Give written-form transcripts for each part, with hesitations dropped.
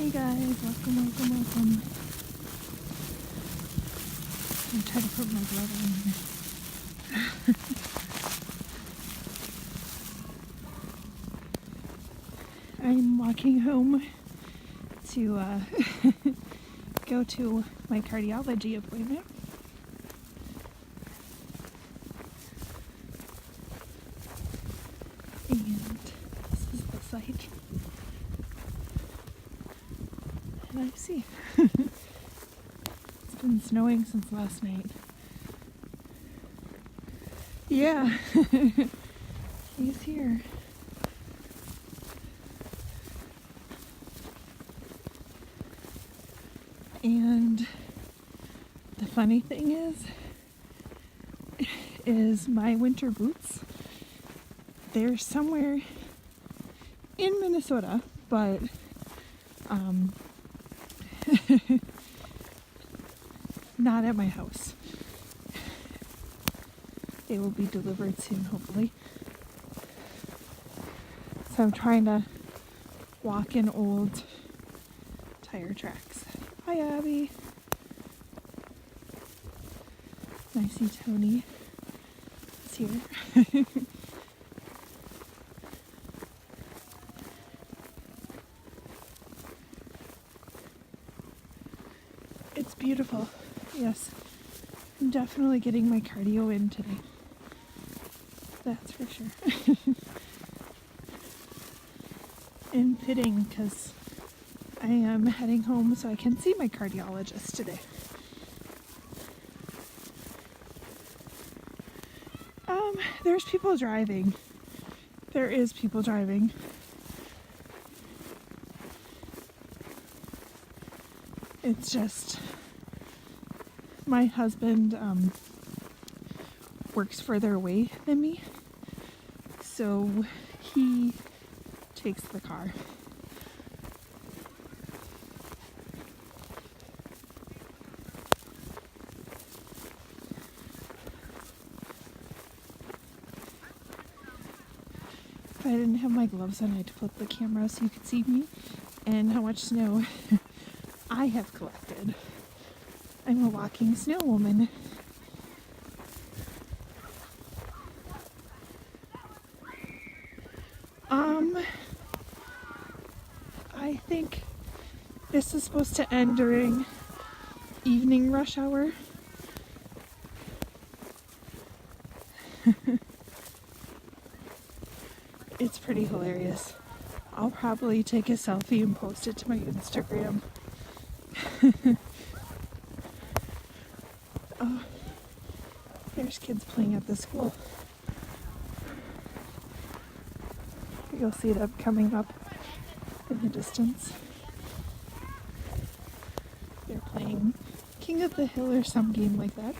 Hey guys, welcome. I'm trying to put my glove on here. I'm walking home to go to my cardiology appointment. And this is the site. And I see. It's been snowing since last night. Yeah. He's here. And the funny thing is my winter boots, they're somewhere in Minnesota, but not at my house. They will be delivered soon, hopefully. So I'm trying to walk in old tire tracks. Hi, Abby. I see Tony is here. It's beautiful. Yes, I'm definitely getting my cardio in today. That's for sure. And fitting, because I am heading home so I can see my cardiologist today. There's people driving. There is people driving. It's just my husband works further away than me, so he takes the car. If I didn't have my gloves on, I'd flip the camera so you could see me and how much snow I have collected. I'm a walking snow woman. I think this is supposed to end during evening rush hour. It's pretty hilarious. I'll probably take a selfie and post it to my Instagram. Oh, there's kids playing at the school. You'll see them coming up in the distance. They're playing King of the Hill or some game like that.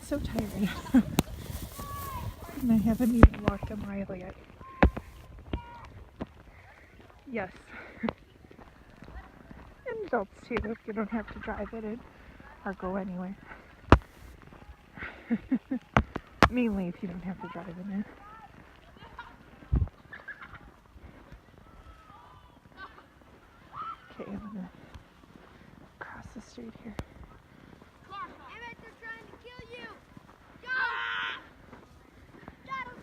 So tired. And I haven't even walked a mile yet. Yes. And adults too, if you don't have to drive it in or go anywhere. Mainly if you don't have to drive it in. Okay, I'm gonna cross the street here. Emmett, they're trying to kill you! Go! Got him!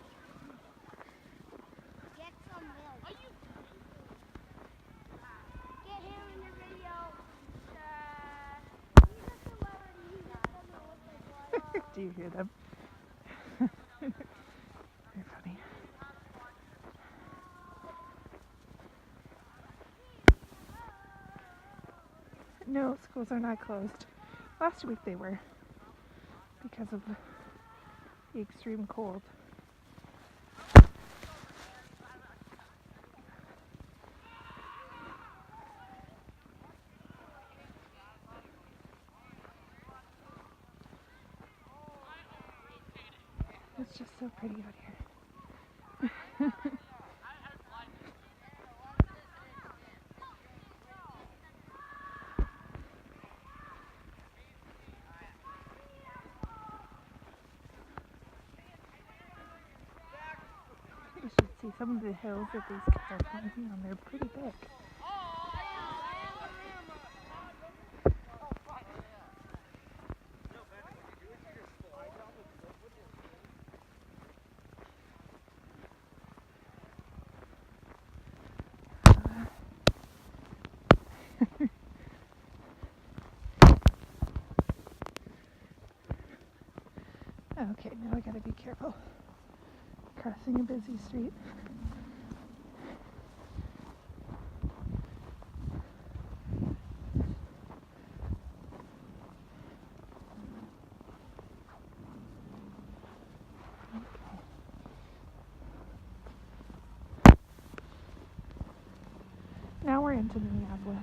Get some milk. Get him in the video. He's a celebrity. He just doesn't look like one. Do you hear them? They're funny. No, schools are not closed. Last week they were, because of the extreme cold. It's just so pretty out here. You should see some of the hills that these kids are climbing on. They're pretty big. Okay, now I gotta be careful. Crossing a busy street. Now we're into Minneapolis.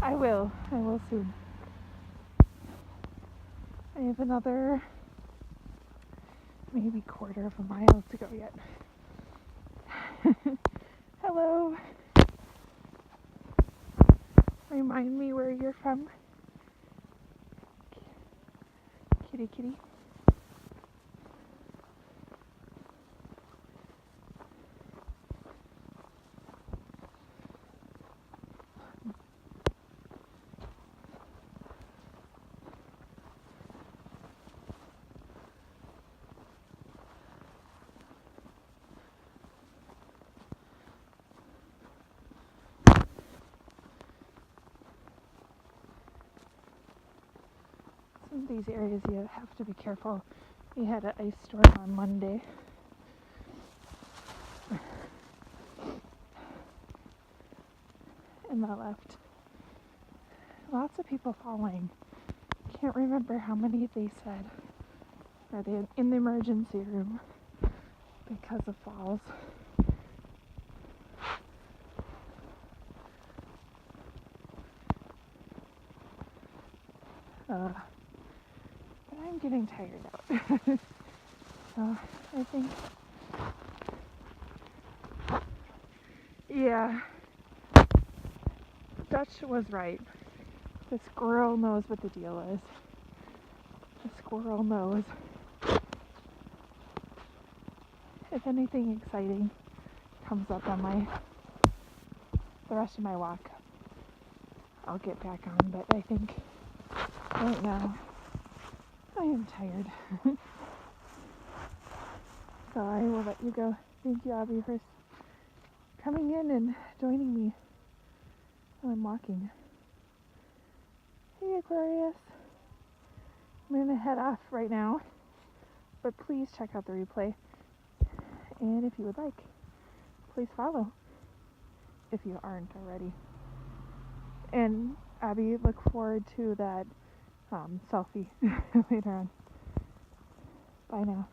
I will soon. I have another maybe quarter of a mile to go yet. Hello. Remind me where you're from. Kitty kitty. Some of these areas you have to be careful. We had an ice storm on Monday. And that left lots of people falling. Can't remember how many they said are they in the emergency room because of falls. But I'm getting tired out. So I think, yeah, Dutch was right. The squirrel knows what the deal is. The squirrel knows. If anything exciting comes up on the rest of my walk, I'll get back on, but I think right now I am tired. So I will let you go. Thank you, Abby, for coming in and joining me while I'm walking. Hey, Aquarius. I'm going to head off right now, but please check out the replay. And if you would like, please follow if you aren't already. And Abby, look forward to that selfie later on. Bye now.